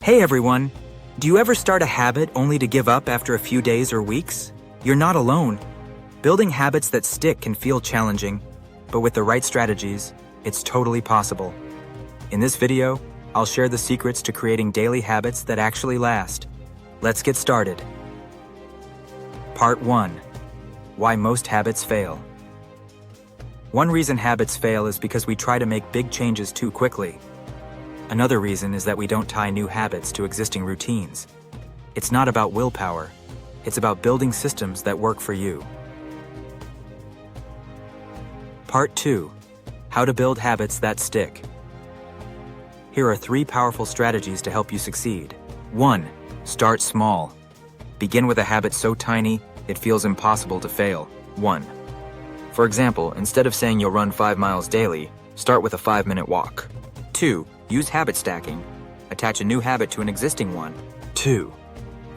Hey everyone! Do you ever start a habit only to give up after a few days or weeks? You're not alone. Building habits that stick can feel challenging, but with the right strategies, it's totally possible. In this video, I'll share the secrets to creating daily habits that actually last. Let's get started. Part 1. Why most habits fail. One reason habits fail is because we try to make big changes too quickly. Another reason is that we don't tie new habits to existing routines. It's not about willpower. It's about building systems that work for you. Part 2. How to build habits that stick. Here are 3 powerful strategies to help you succeed. 1. Start small. Begin with a habit so tiny, it feels impossible to fail. 1. For example, instead of saying you'll run 5 miles daily, start with a 5-minute walk. 2. Use habit stacking. Attach a new habit to an existing one. 2.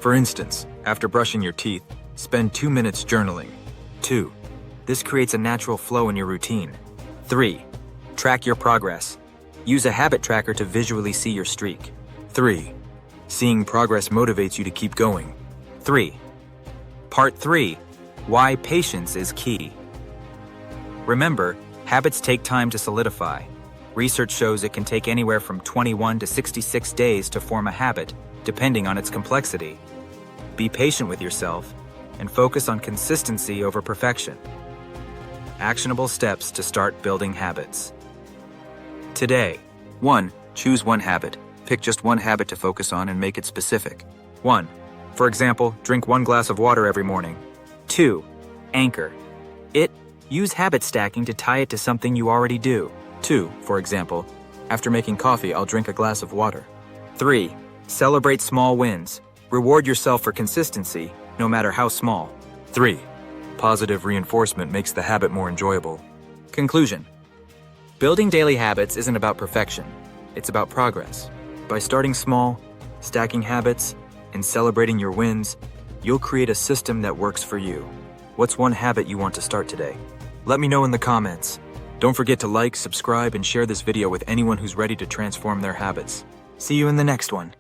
For instance, after brushing your teeth, spend 2 minutes journaling. 2. This creates a natural flow in your routine. 3. Track your progress. Use a habit tracker to visually see your streak. 3. Seeing progress motivates you to keep going. 3. Part 3. Why patience is key. Remember, habits take time to solidify. Research shows it can take anywhere from 21 to 66 days to form a habit, depending on its complexity. Be patient with yourself and focus on consistency over perfection. Actionable steps to start building habits. Today, 1. Choose one habit. Pick just one habit to focus on and make it specific. 1. For example, drink 1 glass of water every morning. 2. Anchor it. Use habit stacking to tie it to something you already do. 2. For example, after making coffee, I'll drink a glass of water. 3. Celebrate small wins. Reward yourself for consistency, no matter how small. 3. Positive reinforcement makes the habit more enjoyable. Conclusion. Building daily habits isn't about perfection. It's about progress. By starting small, stacking habits, and celebrating your wins, you'll create a system that works for you. What's one habit you want to start today? Let me know in the comments. Don't forget to like, subscribe, and share this video with anyone who's ready to transform their habits. See you in the next one.